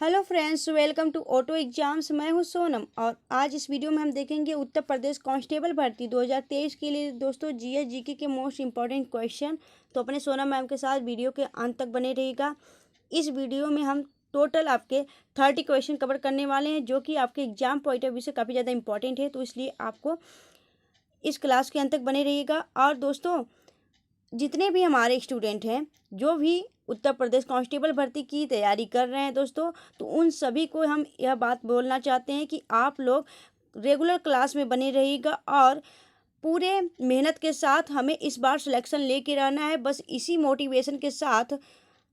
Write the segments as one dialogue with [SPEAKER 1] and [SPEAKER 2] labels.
[SPEAKER 1] Hello friends, welcome to auto exams. मैं हूं सोनम और आज इस वीडियो में हम देखेंगे उत्तर प्रदेश कांस्टेबल भर्ती 2023 के लिए दोस्तों जीएस जीके के मोस्ट इंपॉर्टेंट क्वेश्चन। तो अपने सोनम मैम के साथ वीडियो के अंत तक बने रहिएगा। इस वीडियो में हम टोटल आपके 30 क्वेश्चन कवर करने वाले हैं, जो कि आपके एग्जाम पॉइंट ऑफ व्यू से काफ़ी ज़्यादा इंपॉर्टेंट है। तो इसलिए आपको इस क्लास के अंत तक बने रहिएगा। और दोस्तों, जितने भी हमारे स्टूडेंट हैं जो भी उत्तर प्रदेश कांस्टेबल भर्ती की तैयारी कर रहे हैं दोस्तों, तो उन सभी को हम यह बात बोलना चाहते हैं कि आप लोग रेगुलर क्लास में बने रहिएगा और पूरे मेहनत के साथ हमें इस बार सिलेक्शन लेके रहना है। बस इसी मोटिवेशन के साथ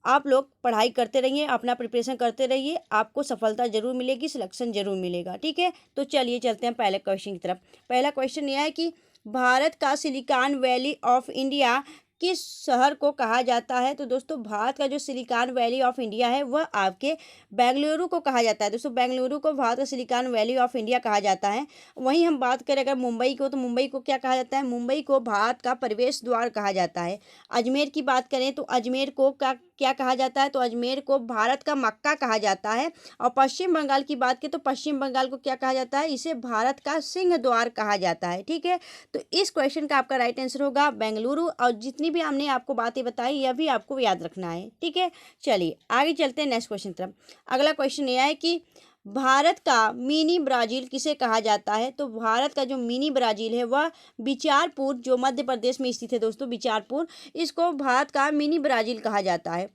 [SPEAKER 1] आप लोग पढ़ाई करते रहिए, अपना प्रिपरेशन करते रहिए, आपको सफलता जरूर मिलेगी, सिलेक्शन जरूर मिलेगा। ठीक है, तो चलिए चलते हैं पहले क्वेश्चन की तरफ। पहला क्वेश्चन यह है कि भारत का सिलिकॉन वैली ऑफ इंडिया किस शहर को कहा जाता है। तो दोस्तों, भारत का जो सिलिकॉन वैली ऑफ इंडिया है वह आपके बेंगलुरु को कहा जाता है। दोस्तों, बेंगलुरु को भारत का सिलिकॉन वैली ऑफ इंडिया कहा जाता है। वहीं हम बात करें अगर मुंबई को, तो मुंबई को क्या कहा जाता है? मुंबई को भारत का प्रवेश द्वार कहा जाता है। अजमेर की बात करें तो अजमेर को क्या कहा जाता है? तो अजमेर को भारत का मक्का कहा जाता है। और पश्चिम बंगाल की बात करें तो पश्चिम बंगाल को क्या कहा जाता है? इसे भारत का सिंह द्वार कहा जाता है। ठीक है, तो इस क्वेश्चन का आपका राइट आंसर होगा बेंगलुरु। और जितनी भी हमने आपको बातें बताई यह भी आपको याद रखना है। ठीक है, चलिए आगे चलते हैं नेक्स्ट क्वेश्चन तरफ। अगला क्वेश्चन यह है कि भारत का मिनी ब्राजील किसे कहा जाता है। तो भारत का जो मिनी ब्राजील है वह बिचारपुर, जो मध्य प्रदेश में स्थित है दोस्तों, बिचारपुर, इसको भारत का मिनी ब्राजील कहा जाता है।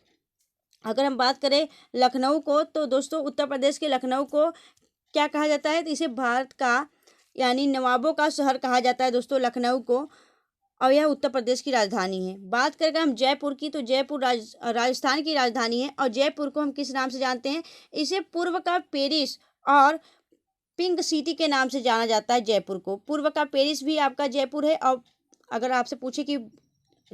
[SPEAKER 1] अगर हम बात करें लखनऊ को, तो दोस्तों उत्तर प्रदेश के लखनऊ को क्या कहा जाता है? तो इसे भारत का यानी नवाबों का शहर कहा जाता है दोस्तों, लखनऊ को। और यह उत्तर प्रदेश की राजधानी है। बात करें हम जयपुर की, तो जयपुर राजस्थान की राजधानी है। और जयपुर को हम किस नाम से जानते हैं? इसे पूर्व का पेरिस और पिंक सिटी के नाम से जाना जाता है। जयपुर को पूर्व का पेरिस भी आपका जयपुर है। और अगर आपसे पूछे कि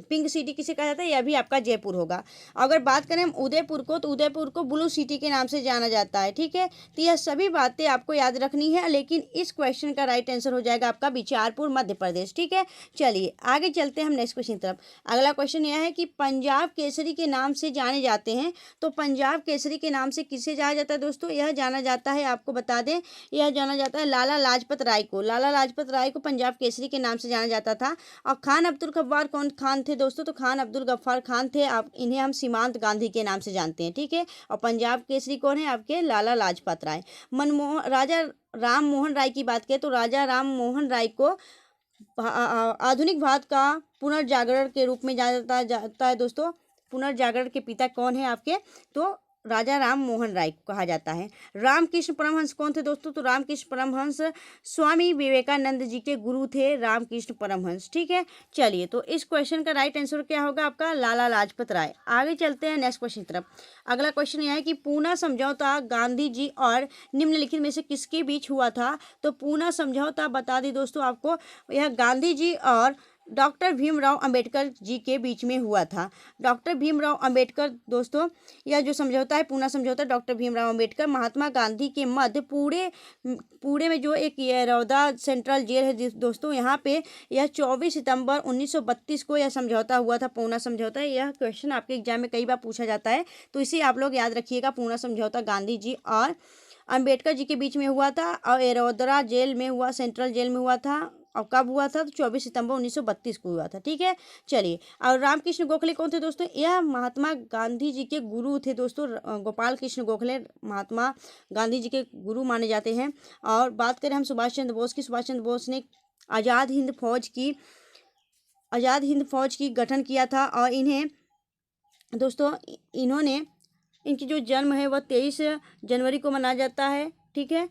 [SPEAKER 1] पिंक सिटी किसे कहा जाता है, यह भी आपका जयपुर होगा। अगर बात करें हम उदयपुर को, तो उदयपुर को ब्लू सिटी के नाम से जाना जाता है। ठीक है, तो यह सभी बातें आपको याद रखनी है, लेकिन इस क्वेश्चन का राइट आंसर हो जाएगा आपका बिचारपुर, मध्य प्रदेश। ठीक है, चलिए आगे चलते हैं हम नेक्स्ट क्वेश्चन तरफ। अगला क्वेश्चन यह है कि पंजाब केसरी के नाम से जाने जाते हैं। तो पंजाब केसरी के नाम से किसे जाना जाता है दोस्तों? यह जाना जाता है, आपको बता दें, यह जाना जाता है लाला लाजपत राय को। लाला लाजपत राय को पंजाब केसरी के नाम से जाना जाता था। और खान अब्दुल गफ्फार कौन खान थे दोस्तों? तो खान अब्दुल गफ्फार खान थे। आप इन्हें हम सीमांत गांधी के नाम से जानते हैं। ठीक है, और पंजाब केसरी कौन है? आपके लाला लाजपत राय। राजा राम मोहन राय की बात करें तो राजा राम मोहन राय को आधुनिक भारत का पुनर्जागरण के रूप में जाना जाता है दोस्तों। पुनर्जागरण के पिता कौन है आपके? तो राजा राम मोहन राय को कहा जाता है। रामकृष्ण परमहंस कौन थे दोस्तों? तो रामकृष्ण परमहंस स्वामी विवेकानंद जी के गुरु थे, रामकृष्ण परमहंस। ठीक है, चलिए, तो इस क्वेश्चन का राइट आंसर क्या होगा आपका? लाला लाजपत राय। आगे चलते हैं नेक्स्ट क्वेश्चन तरफ। अगला क्वेश्चन यह है कि पूना समझौता गांधी जी और निम्नलिखित में से किसके बीच हुआ था। तो पूना समझौता बता दी दोस्तों आपको, यह गांधी जी और डॉक्टर भीमराव अंबेडकर जी के बीच में हुआ था। डॉक्टर भीमराव अंबेडकर दोस्तों, यह जो समझौता है पूना समझौता, डॉक्टर भीमराव अंबेडकर महात्मा गांधी के मध्य पुणे में जो एक यरौदा सेंट्रल जेल है दोस्तों, यहाँ पे यह 24 सितंबर 1932 को यह समझौता हुआ था, पूना समझौता। यह क्वेश्चन आपके एग्जाम में कई बार पूछा जाता है, तो इसे आप लोग याद रखिएगा। पूना समझौता गांधी जी और अंबेडकर जी के बीच में हुआ था और यरौदा जेल में हुआ, सेंट्रल जेल में हुआ था। और कब हुआ था? तो 24 सितंबर 1932 को हुआ था। ठीक है, चलिए, और रामकृष्ण गोखले कौन थे दोस्तों? यह महात्मा गांधी जी के गुरु थे दोस्तों। गोपाल कृष्ण गोखले महात्मा गांधी जी के गुरु माने जाते हैं। और बात करें हम सुभाष चंद्र बोस की, सुभाष चंद्र बोस ने आज़ाद हिंद फौज की गठन किया था। और इन्हें दोस्तों, इनकी जो जन्म है वह 23 जनवरी को मनाया जाता है। ठीक है,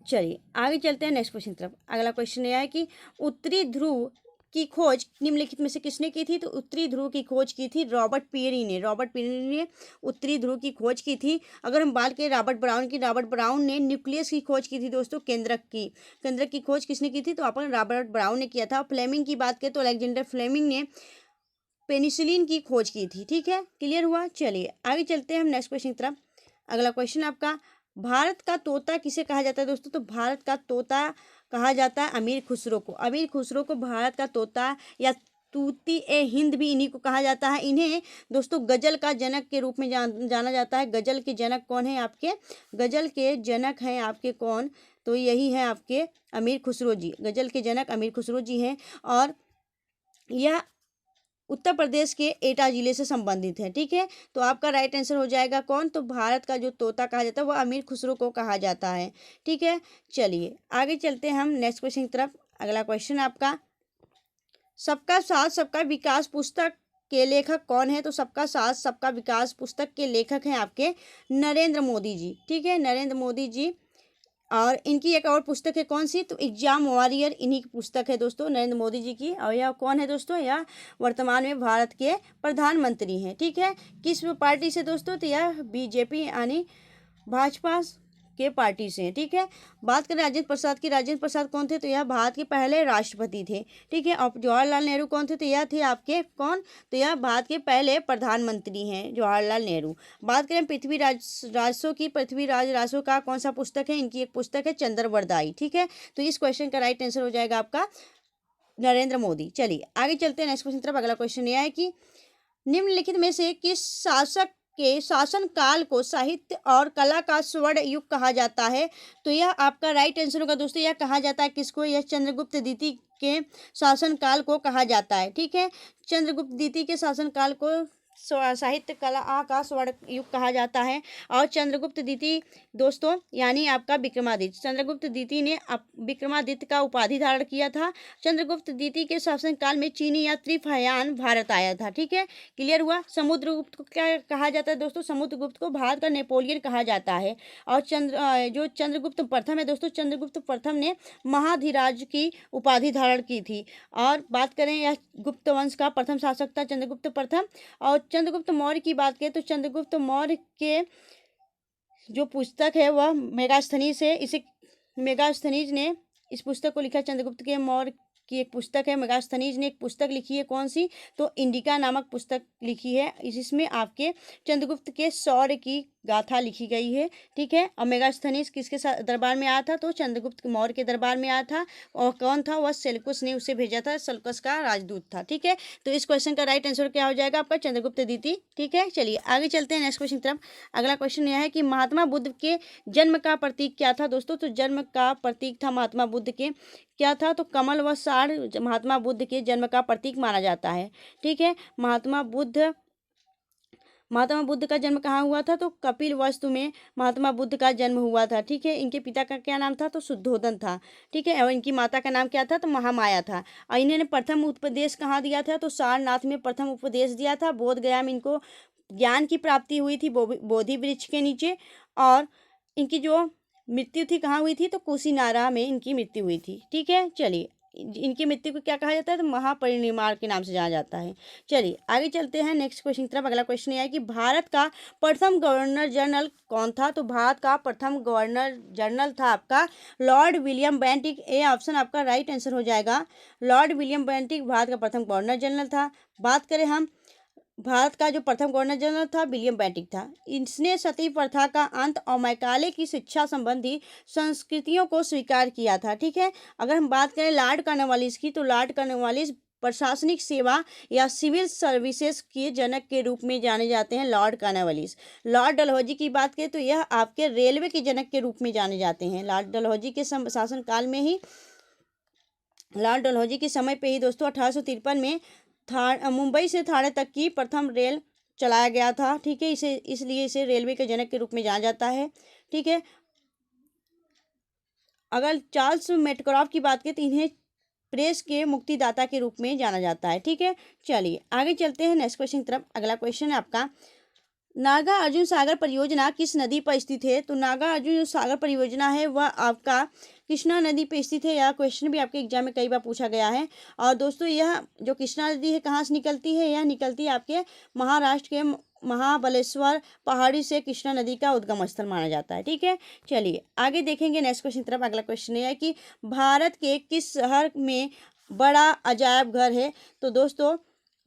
[SPEAKER 1] चलिए आगे चलते हैं नेक्स्ट क्वेश्चन तरफ। अगला क्वेश्चन यह है कि उत्तरी ध्रुव की खोज निम्नलिखित में से किसने की थी। तो उत्तरी ध्रुव की खोज की थी रॉबर्ट पीरी ने उत्तरी ध्रुव की खोज की थी। अगर हम बात करें रॉबर्ट ब्राउन की, रॉबर्ट ब्राउन ने न्यूक्लियस की खोज की थी दोस्तों, केंद्रक की खोज किसने की थी? तो अपन रॉबर्ट ब्राउन ने किया था। फ्लेमिंग की बात करें तो अलेक्जेंडर फ्लेमिंग ने पेनिसिलिन की खोज की थी। ठीक है, क्लियर हुआ। चलिए आगे चलते हैं हम नेक्स्ट क्वेश्चन की तरफ। अगला क्वेश्चन आपका, भारत का तोता किसे कहा जाता है दोस्तों? तो भारत का तोता कहा जाता है अमीर खुसरो को। अमीर खुसरो को भारत का तोता या तूती ए हिंद भी इन्हीं को कहा जाता है। इन्हें दोस्तों गजल का जनक के रूप में जाना जाता है। गजल के जनक कौन है आपके? गजल के जनक हैं आपके कौन? तो यही है आपके अमीर खुसरो जी। गजल के जनक अमीर खुसरो जी हैं और यह उत्तर प्रदेश के एटा जिले से संबंधित है। ठीक है, तो आपका राइट आंसर हो जाएगा कौन? तो भारत का जो तोता कहा जाता है वह अमीर खुसरो को कहा जाता है। ठीक है, चलिए आगे चलते हैं हम नेक्स्ट क्वेश्चन की तरफ। अगला क्वेश्चन आपका, सबका साथ सबका विकास पुस्तक के लेखक कौन है? तो सबका साथ सबका विकास पुस्तक के लेखक हैं आपके नरेंद्र मोदी जी। ठीक है, नरेंद्र मोदी जी। और इनकी एक और पुस्तक है कौन सी? तो एग्जाम वॉरियर इन्हीं की पुस्तक है दोस्तों, नरेंद्र मोदी जी की। और यह कौन है दोस्तों? यह वर्तमान में भारत के प्रधानमंत्री हैं। ठीक है, किस पार्टी से दोस्तों? तो यह बीजेपी यानी भाजपा के पार्टी से हैं। ठीक है, बात करें राजेंद्र प्रसाद की। राजेंद्र प्रसाद कौन थे? तो यह भारत के पहले राष्ट्रपति थे। ठीक है, और जवाहरलाल नेहरू कौन थे? तो यह थे आपके कौन? तो यह भारत के पहले प्रधानमंत्री हैं जवाहरलाल नेहरू। बात करें पृथ्वीराज राजसो की। पृथ्वीराज राजसो का कौन सा पुस्तक है? इनकी एक पुस्तक है चंद्रवरदाई। ठीक है, तो इस क्वेश्चन का राइट आंसर हो जाएगा आपका नरेंद्र मोदी। चलिए आगे चलते हैं नेक्स्ट क्वेश्चन तरफ। अगला क्वेश्चन यह है कि निम्नलिखित में से किस शासक के शासन काल को साहित्य और कला का स्वर्ण युग कहा जाता है? तो यह आपका राइट आंसर होगा दोस्तों। यह कहा जाता है किसको? यह चंद्रगुप्त द्वितीय के शासन काल को कहा जाता है। ठीक है, चंद्रगुप्त द्वितीय के शासन काल को साहित्य कला का स्वर्ण युग कहा जाता है। और चंद्रगुप्त द्वितीय दोस्तों यानी आपका विक्रमादित्य। चंद्रगुप्त द्वितीय ने विक्रमादित्य का उपाधि धारण किया था। चंद्रगुप्त द्वितीय के शासनकाल में चीनी यात्री फयान भारत आया था। ठीक है, क्लियर हुआ। समुद्रगुप्त को क्या कहा जाता है दोस्तों? समुद्रगुप्त को भारत का नेपोलियन कहा जाता है। और जो चंद्रगुप्त प्रथम है दोस्तों, चंद्रगुप्त प्रथम ने महाधिराज की उपाधि धारण की थी। और बात करें, यह गुप्त वंश का प्रथम शासक था चंद्रगुप्त प्रथम। और चंद्रगुप्त मौर्य की बात करें तो चंद्रगुप्त मौर्य के जो पुस्तक है वह मेगास्थनीज है। इसे मेगास्थनीज ने इस पुस्तक को लिखा। चंद्रगुप्त के मौर्य की एक पुस्तक है। मेगास्थनीज ने एक पुस्तक लिखी है कौन सी? तो इंडिका नामक पुस्तक लिखी है। इसमें आपके चंद्रगुप्त के शौर्य की गाथा लिखी गई है। ठीक है, और मेगास्थनीज किसके दरबार में आया था? तो चंद्रगुप्त मौर्य के दरबार में आया था। और कौन था? वह सेल्युकस ने उसे भेजा था। सेल्युकस का राजदूत था। ठीक है, तो इस क्वेश्चन का राइट आंसर क्या हो जाएगा आपका? चंद्रगुप्त द्वितीय। ठीक है, चलिए आगे चलते हैं नेक्स्ट क्वेश्चन की तरफ। अगला क्वेश्चन यह है कि महात्मा बुद्ध के जन्म का प्रतीक क्या था दोस्तों? तो जन्म का प्रतीक था महात्मा बुद्ध के क्या था? तो कमल व साड़ महात्मा बुद्ध के जन्म का प्रतीक माना जाता है। ठीक है, महात्मा बुद्ध का जन्म कहाँ हुआ था? तो कपिल वस्तु में महात्मा बुद्ध का जन्म हुआ था। ठीक है, इनके पिता का क्या नाम था? तो शुद्धोधन था। ठीक है, और इनकी माता का नाम क्या था? तो महामाया था। और इन्होंने प्रथम उपदेश कहाँ दिया था? तो सारनाथ में प्रथम उपदेश दिया था। बोध गया में इनको ज्ञान की प्राप्ति हुई थी बोधि वृक्ष के नीचे। और इनकी जो मृत्यु थी कहाँ हुई थी? तो कुशीनारा में इनकी मृत्यु हुई थी। ठीक है, चलिए इनकी मृत्यु को क्या कहा जाता है? तो महापरिनिर्वाण के नाम से जाना जाता है। चलिए आगे चलते हैं नेक्स्ट क्वेश्चन की तरफ। अगला क्वेश्चन यह है कि भारत का प्रथम गवर्नर जनरल कौन था? तो भारत का प्रथम गवर्नर जनरल था आपका लॉर्ड विलियम बेंटिक। ये ऑप्शन आपका राइट आंसर हो जाएगा। लॉर्ड विलियम बेंटिक भारत का प्रथम गवर्नर जनरल था। बात करें हम भारत का जो प्रथम गवर्नर जनरल था विलियम बेंटिक था। इसने सती प्रथा का अंत और मैकाले की शिक्षा संबंधी संस्कृतियों को स्वीकार किया था। ठीक है, अगर हम बात करें लॉर्ड कॉर्नवालिस की, तो लॉर्ड कॉर्नवालिस प्रशासनिक सेवा या सिविल सर्विसेज के जनक के रूप में जाने जाते हैं लॉर्ड कॉर्नवालिस। लॉर्ड डलहौजी की बात करें तो यह आपके रेलवे के जनक के रूप में जाने जाते हैं। लॉर्ड डलहौजी के शासन काल में ही, लॉर्ड डलहौजी के समय पे ही दोस्तों 1853 में मुंबई से थाने तक की प्रथम रेल चलाया गया था। ठीक है, इसलिए इसे रेलवे के जनक के रूप में जाना जाता है। ठीक है, अगर चार्ल्स मेटक्रॉफ्ट की बात करें तो इन्हें प्रेस के मुक्तिदाता के रूप में जाना जाता है। ठीक है, चलिए आगे चलते हैं नेक्स्ट क्वेश्चन की तरफ। अगला क्वेश्चन है आपका नागार्जुन सागर परियोजना किस नदी पर स्थित है? तो नागार्जुन सागर परियोजना है वह आपका कृष्णा नदी पर स्थित है। यह क्वेश्चन भी आपके एग्जाम में कई बार पूछा गया है। और दोस्तों यह जो कृष्णा नदी है कहाँ से निकलती है? यह निकलती है आपके महाराष्ट्र के महाबलेश्वर पहाड़ी से कृष्णा नदी का उद्गम स्थल माना जाता है। ठीक है, चलिए आगे देखेंगे नेक्स्ट क्वेश्चन की तरफ। अगला क्वेश्चन यह है कि भारत के किस शहर में बड़ा अजायब घर है? तो दोस्तों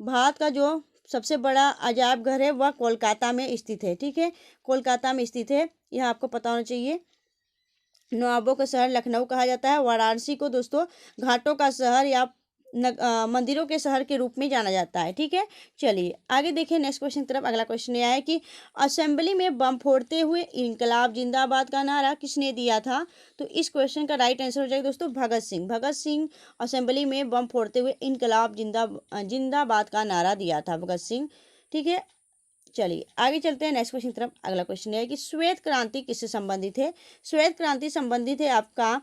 [SPEAKER 1] भारत का जो सबसे बड़ा अजायब घर है वह कोलकाता में स्थित है। ठीक है, कोलकाता में स्थित है, यह आपको पता होना चाहिए। नवाबों का शहर लखनऊ कहा जाता है। वाराणसी को दोस्तों घाटों का शहर या मंदिरों के शहर के रूप में जाना जाता है। ठीक है, चलिए आगे देखिए नेक्स्ट क्वेश्चन की तरफ। अगला क्वेश्चन यह है कि असेंबली में बम फोड़ते हुए इनकलाब जिंदाबाद का नारा किसने दिया था? तो इस क्वेश्चन का राइट आंसर हो जाएगा दोस्तों भगत सिंह। भगत सिंह असेंबली में बम फोड़ते हुए इनकलाब जिंदाबाद का नारा दिया था भगत सिंह। ठीक है, चलिए आगे चलते हैं नेक्स्ट क्वेश्चन की तरफ। अगला क्वेश्चन है कि श्वेत क्रांति किससे संबंधित है? श्वेत क्रांति संबंधित है आपका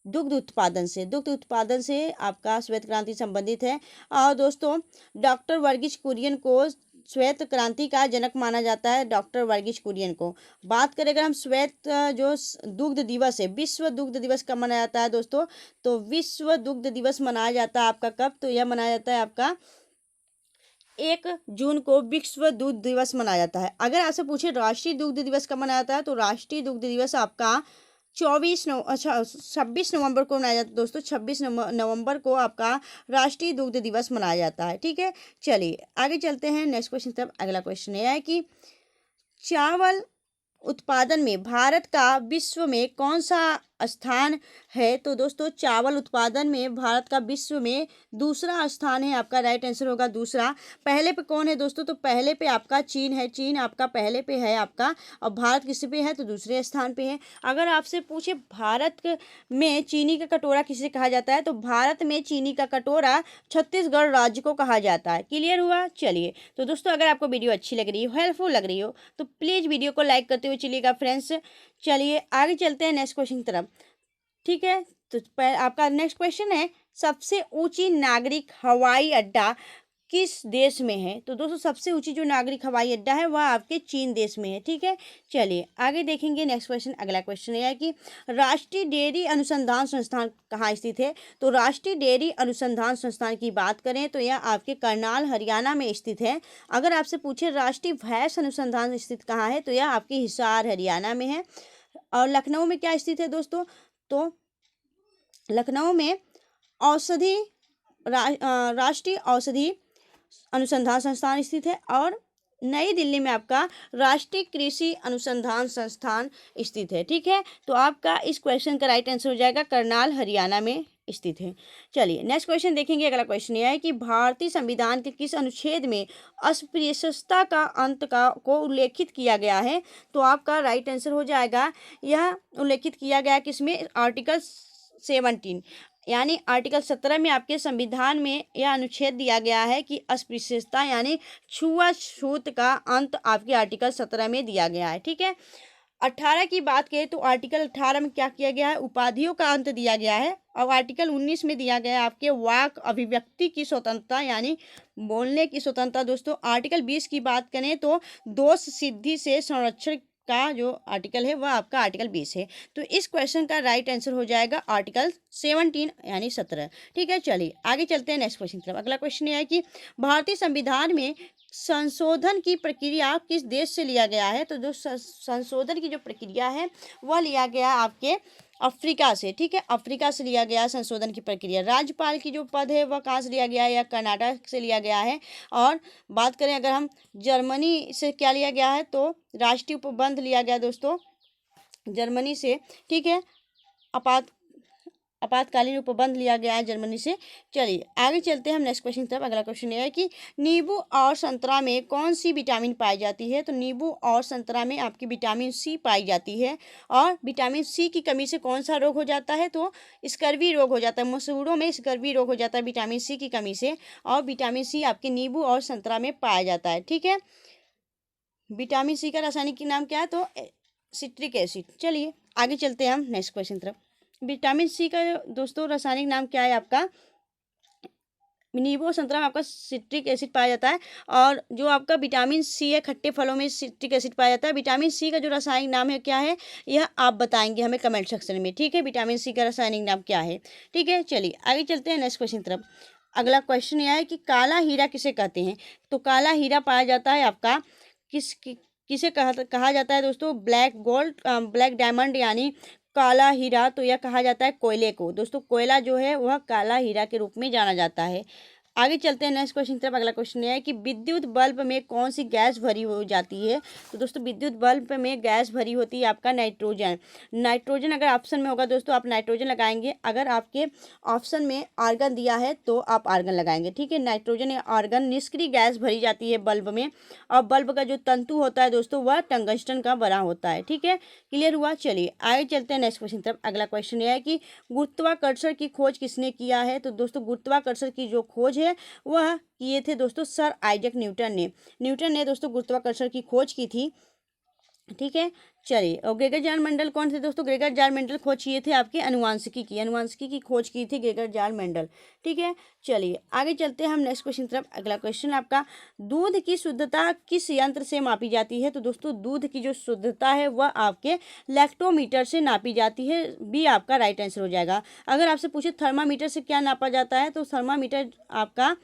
[SPEAKER 1] दुग्ध उत्पादन से। दुग्ध उत्पादन से आपका श्वेत क्रांति संबंधित है। और दोस्तों डॉक्टर वर्गीज कुरियन को श्वेत क्रांति का जनक माना जाता है, डॉक्टर वर्गीज कुरियन को। बात करें अगर हम श्वेत जो दुग्ध दिवस है, विश्व दुग्ध दिवस कब मनाया जाता है दोस्तों? तो विश्व दुग्ध दिवस मनाया जाता है आपका कब? तो यह मनाया जाता है आपका 1 जून को विश्व दुग्ध दिवस मनाया जाता है। अगर आपसे पूछे राष्ट्रीय दुग्ध दिवस कब मनाया जाता है, तो राष्ट्रीय दुग्ध दिवस आपका 26 नवंबर को मनाया जाता है दोस्तों। 26 नवंबर को आपका राष्ट्रीय दुग्ध दिवस मनाया जाता है। ठीक है, चलिए आगे चलते हैं नेक्स्ट क्वेश्चन की तरफ। अगला क्वेश्चन यह है कि चावल उत्पादन में भारत का विश्व में कौन सा स्थान है? तो दोस्तों चावल उत्पादन में भारत का विश्व में दूसरा स्थान है। आपका राइट आंसर होगा दूसरा। पहले पे कौन है दोस्तों? तो पहले पे आपका चीन है। चीन आपका पहले पे है आपका, और भारत किस पे है? तो दूसरे स्थान पे है। अगर आपसे पूछे भारत में चीनी का कटोरा किसे कहा जाता है, तो भारत में चीनी का कटोरा छत्तीसगढ़ राज्य को कहा जाता है। क्लियर हुआ? चलिए तो दोस्तों अगर आपको वीडियो अच्छी लग रही हो, हेल्पफुल लग रही हो, तो प्लीज़ वीडियो को लाइक करते हुए चलिएगा फ्रेंड्स। चलिए आगे चलते हैं नेक्स्ट क्वेश्चन की तरफ। ठीक है, तो आपका नेक्स्ट क्वेश्चन है सबसे ऊंची नागरिक हवाई अड्डा किस देश में है? तो दोस्तों सबसे ऊंची जो नागरिक हवाई अड्डा है वह आपके चीन देश में है। ठीक है, चलिए आगे देखेंगे नेक्स्ट क्वेश्चन। अगला क्वेश्चन यह है कि राष्ट्रीय डेयरी अनुसंधान संस्थान कहाँ स्थित है? तो राष्ट्रीय डेयरी अनुसंधान संस्थान की बात करें तो यह आपके करनाल हरियाणा में स्थित है। अगर आपसे पूछे राष्ट्रीय भैंस अनुसंधान स्थित कहाँ है, तो यह आपके हिसार हरियाणा में है। और लखनऊ में क्या स्थित है दोस्तों? तो लखनऊ में औषधि राष्ट्रीय औषधि अनुसंधान संस्थान स्थित है। और नई दिल्ली में आपका राष्ट्रीय कृषि अनुसंधान संस्थान स्थित है। ठीक है, तो आपका इस क्वेश्चन का राइट आंसर हो जाएगा करनाल हरियाणा में स्थित है। चलिए नेक्स्ट क्वेश्चन देखेंगे। अगला क्वेश्चन यह है कि भारतीय संविधान के किस अनुच्छेद में अस्पृश्यता का अंत को उल्लेखित किया गया है? तो आपका राइट आंसर हो जाएगा, यह उल्लेखित किया गया किसमें? आर्टिकल 17 यानी आर्टिकल 17 में आपके संविधान में यह अनुच्छेद दिया गया है कि अस्पृश्यता यानी छुआछूत का अंत आपके आर्टिकल 17 में दिया गया है। ठीक है, 18 की बात करें तो आर्टिकल 18 में क्या किया गया है? उपाधियों का अंत दिया गया है। और आर्टिकल 19 में दिया गया है आपके वाक अभिव्यक्ति की स्वतंत्रता यानी बोलने की स्वतंत्रता। दोस्तों आर्टिकल 20 की बात करें तो दोष सिद्धि से संरक्षण का जो आर्टिकल है वह आपका आर्टिकल 20 है। तो इस क्वेश्चन का राइट आंसर हो जाएगा आर्टिकल 17 यानी 17। ठीक है, चलिए आगे चलते हैं नेक्स्ट क्वेश्चन की तरफ। अगला क्वेश्चन यह है कि भारतीय संविधान में संशोधन की प्रक्रिया किस देश से लिया गया है? तो जो संशोधन की जो प्रक्रिया है वह लिया गया आपके अफ्रीका से। ठीक है, अफ्रीका से लिया गया संशोधन की प्रक्रिया। राज्यपाल की जो पद है वह कहाँ से लिया गया है? या कर्नाटक से लिया गया है। और बात करें अगर हम जर्मनी से क्या लिया गया है, तो राष्ट्रीय उपबंध लिया गया दोस्तों जर्मनी से। ठीक है, आपातकालीन उपबंध लिया गया है जर्मनी से। चलिए आगे चलते हैं हम नेक्स्ट क्वेश्चन की तरफ। अगला क्वेश्चन यह है कि नींबू और संतरा में कौन सी विटामिन पाई जाती है? तो नींबू और संतरा में आपकी विटामिन सी पाई जाती है। और विटामिन सी की कमी से कौन सा रोग हो जाता है? तो स्कर्वी रोग हो जाता है। मसूरों में स्कर्वी रोग हो जाता है विटामिन सी की कमी से। और विटामिन सी आपके नींबू और संतरा में पाया जाता है। ठीक है, विटामिन सी का रासायनिक नाम क्या है? तो सिट्रिक एसिड। चलिए आगे चलते हैं हम नेक्स्ट क्वेश्चन की तरफ। विटामिन सी का दोस्तों रासायनिक नाम क्या है आपका? नींबू और संतरा में आपका सिट्रिक एसिड पाया जाता है। और जो आपका विटामिन सी है खट्टे फलों में सिट्रिक एसिड पाया जाता है। विटामिन सी का जो रासायनिक नाम है क्या है, यह आप बताएंगे हमें कमेंट सेक्शन में। ठीक है, विटामिन सी का रासायनिक नाम क्या है? ठीक है, चलिए आगे चलते हैं नेक्स्ट क्वेश्चन की तरफ। अगला क्वेश्चन यह है कि काला हीरा किसे कहते हैं? तो काला हीरा पाया जाता है आपका किसे कहा जाता है दोस्तों? ब्लैक डायमंड यानी काला हीरा। तो यह कहा जाता है कोयले को। दोस्तों कोयला जो है वह काला हीरा के रूप में जाना जाता है। आगे चलते हैं नेक्स्ट क्वेश्चन की तरफ। अगला क्वेश्चन ये है कि विद्युत बल्ब में कौन सी गैस भरी हो जाती है। तो दोस्तों विद्युत बल्ब में गैस भरी होती है आपका नाइट्रोजन। नाइट्रोजन अगर ऑप्शन में होगा दोस्तों आप नाइट्रोजन लगाएंगे, अगर आपके ऑप्शन में आर्गन दिया है तो आप आर्गन लगाएंगे, ठीक है। नाइट्रोजन या आर्गन निष्क्रिय गैस भरी जाती है बल्ब में, और बल्ब का जो तंतु होता है दोस्तों वह टंगस्टन का बना होता है, ठीक है। क्लियर हुआ। चलिए आगे चलते हैं नेक्स्ट क्वेश्चन की तरफ। अगला क्वेश्चन यह है कि गुरुत्वाकर्षण की खोज किसने किया है। तो दोस्तों गुरुत्वाकर्षण की जो खोज है वह किए थे दोस्तों सर आइजैक न्यूटन ने। न्यूटन ने दोस्तों गुरुत्वाकर्षण की खोज की थी, ठीक है। चलिए, और ग्रेगर जार मेंडल कौन थे दोस्तों। ग्रेगर जार मेंडल खोज किए थे आपके अनुवांशिकी की खोज की थी ग्रेगर जार मेंडल, ठीक है। चलिए आगे चलते हैं हम नेक्स्ट क्वेश्चन की तरफ। अगला क्वेश्चन आपका दूध की शुद्धता किस यंत्र से मापी जाती है। तो दोस्तों दूध की जो शुद्धता है वह आपके लैक्टोमीटर से नापी जाती है। बी आपका राइट आंसर हो जाएगा। अगर आपसे पूछे थर्मामीटर से क्या नापा जाता है, तो थर्मामीटर आपका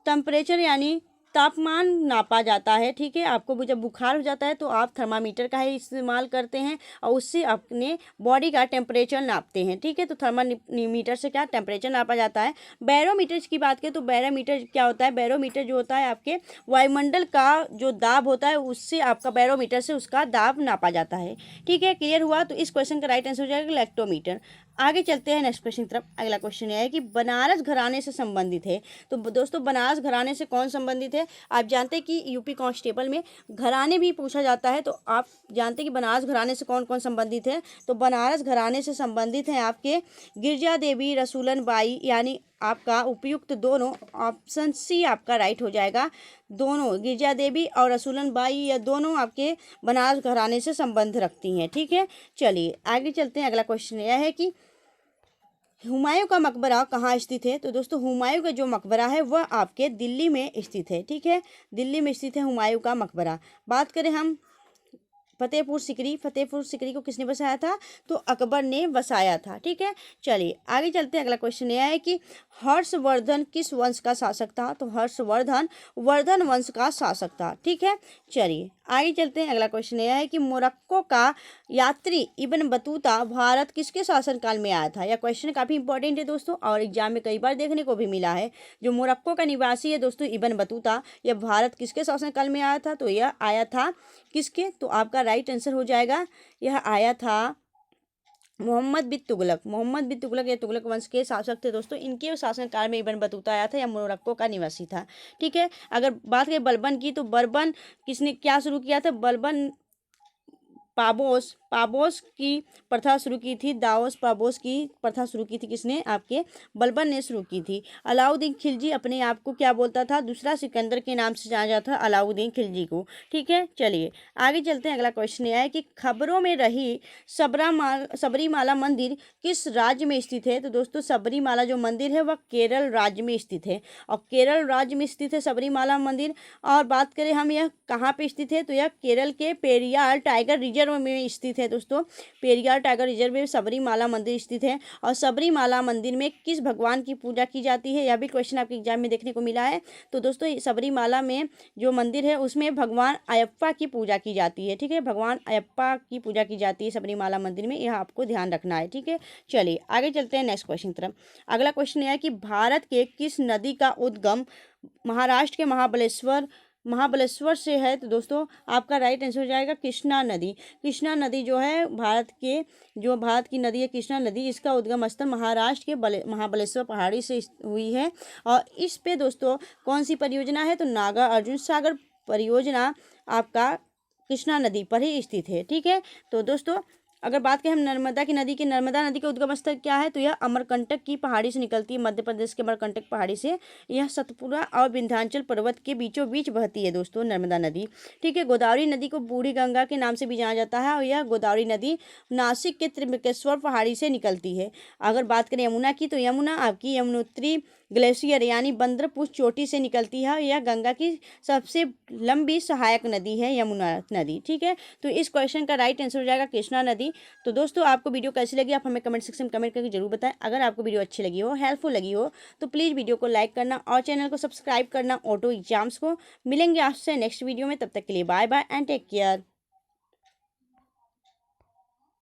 [SPEAKER 1] टेम्परेचर यानी तापमान नापा जाता है, ठीक है। आपको जब बुखार हो जाता है तो आप थर्मामीटर का ही इस्तेमाल करते हैं और उससे अपने बॉडी का टेम्परेचर नापते हैं, ठीक है। तो थर्मामीटर से क्या टेम्परेचर नापा जाता है। बैरोमीटर की बात करें तो बैरोमीटर क्या होता है। बैरोमीटर जो होता है आपके वायुमंडल का जो दाब होता है उससे आपका बैरोमीटर से उसका दाब नापा जाता है, ठीक है। क्लियर हुआ। तो इस क्वेश्चन का राइट आंसर हो जाएगा लैक्टोमीटर। आगे चलते हैं नेक्स्ट क्वेश्चन की तरफ। अगला क्वेश्चन यह है कि बनारस घराने से संबंधित है। तो दोस्तों बनारस घराने से कौन संबंधित है। आप जानते हैं कि यूपी कांस्टेबल में घराने भी पूछा जाता है, तो आप जानते हैं कि बनारस घराने से कौन कौन संबंधित है। तो बनारस घराने से संबंधित हैं आपके गिरजा देवी रसूलन बाई, यानी आपका उपयुक्त दोनों ऑप्शन सी आपका राइट हो जाएगा। दोनों गिरजा देवी और रसूलन बाई या दोनों आपके बनारस घराने से संबंध रखती हैं, ठीक है। चलिए आगे चलते हैं। अगला क्वेश्चन यह है कि हुमायूं का मकबरा कहाँ स्थित है। तो दोस्तों हुमायूं का जो मकबरा है वह आपके दिल्ली में स्थित है, ठीक है। दिल्ली में स्थित है हुमायूं का मकबरा। बात करें हम फतेहपुर सिकरी को किसने बसाया था। तो अकबर ने बसाया था, ठीक है। चलिए आगे चलते हैं। अगला क्वेश्चन यह है कि हर्षवर्धन किस वंश का शासक था। तो हर्षवर्धन वर्धन वंश का शासक था, ठीक है। चलिए आगे चलते हैं। अगला क्वेश्चन यह है कि मोरक्को का यात्री इब्न बतूता भारत किसके शासनकाल में आया था। यह क्वेश्चन काफ़ी इंपॉर्टेंट है दोस्तों और एग्जाम में कई बार देखने को भी मिला है। जो मोरक्को का निवासी है दोस्तों इब्न बतूता, यह भारत किसके शासनकाल में आया था। तो यह आया था किसके। तो आपका राइट आंसर हो जाएगा, यह आया था मोहम्मद बिन तुगलक या तुगलक वंश के शासक थे दोस्तों। इनके शासनकाल में इब्न बतूता आया था, या मोरक्को का निवासी था, ठीक है। अगर बात करें बलबन की, तो बलबन किसने क्या शुरू किया था। बलबन पाबोस की प्रथा शुरू की थी। पाबोस की प्रथा शुरू की थी किसने, आपके बलबन ने शुरू की थी। अलाउद्दीन खिलजी अपने आप को क्या बोलता था, दूसरा सिकंदर के नाम से जाना जाता था अलाउद्दीन खिलजी को, ठीक है। चलिए आगे चलते हैं। अगला क्वेश्चन यह है कि खबरों में रही सबरीमाला मंदिर किस राज्य में स्थित है। तो दोस्तों सबरीमाला जो मंदिर है वह केरल राज्य में स्थित है, और केरल राज्य में स्थित है सबरीमाला मंदिर। और बात करें हम यह कहाँ पे स्थित है, तो यह केरल के पेरियार टाइगर रिजर्व में स्थित है दोस्तों। पेरियार टाइगर रिजर्व में सबरीमाला मंदिर स्थित है। और सबरीमाला मंदिर में किस भगवान की पूजा की जाती है, यह भी क्वेश्चन आपके एग्जाम में देखने को मिला है। तो दोस्तों सबरीमाला में जो मंदिर है उसमें भगवान अयप्पा की पूजा की जाती है, ठीक है। भगवान अयप्पा की पूजा की जाती है सबरीमाला मंदिर में, यह आपको ध्यान रखना है, ठीक है। चलिए आगे चलते हैं नेक्स्ट क्वेश्चन की तरफ। अगला क्वेश्चन यह है कि भारत के किस नदी का उद्गम महाराष्ट्र के महाबलेश्वर से है। तो दोस्तों आपका राइट आंसर हो जाएगा कृष्णा नदी। कृष्णा नदी जो है भारत की नदी है कृष्णा नदी, इसका उद्गम स्थल महाराष्ट्र के महाबलेश्वर पहाड़ी से हुई है। और इस पे दोस्तों कौन सी परियोजना है, तो नागा अर्जुन सागर परियोजना आपका कृष्णा नदी पर ही स्थित है, ठीक है। तो दोस्तों अगर बात करें हम नर्मदा नदी का उद्गम स्थल क्या है, तो यह अमरकंटक की पहाड़ी से निकलती है, मध्य प्रदेश के अमरकंटक पहाड़ी से। यह सतपुरा और विंध्याचल पर्वत के बीचों बीच बहती है दोस्तों नर्मदा नदी, ठीक है। गोदावरी नदी को बूढ़ी गंगा के नाम से भी जाना जाता है, और यह गोदावरी नदी नासिक के त्र्यंबकेश्वर पहाड़ी से निकलती है। अगर बात करें यमुना की, तो यमुना आपकी यमुनोत्री ग्लेशियर यानी बंदरपुर चोटी से निकलती है। यह गंगा की सबसे लंबी सहायक नदी है यमुना नदी, ठीक है। तो इस क्वेश्चन का राइट आंसर हो जाएगा कृष्णा नदी। तो दोस्तों आपको वीडियो कैसी लगी आप हमें कमेंट सेक्शन में कमेंट करके जरूर बताएं। अगर आपको वीडियो अच्छी लगी हो, हेल्पफुल लगी हो, तो प्लीज़ वीडियो को लाइक करना और चैनल को सब्सक्राइब करना ऑटो एग्जाम्स को। मिलेंगे आपसे नेक्स्ट वीडियो में, तब तक के लिए bye bye and take care.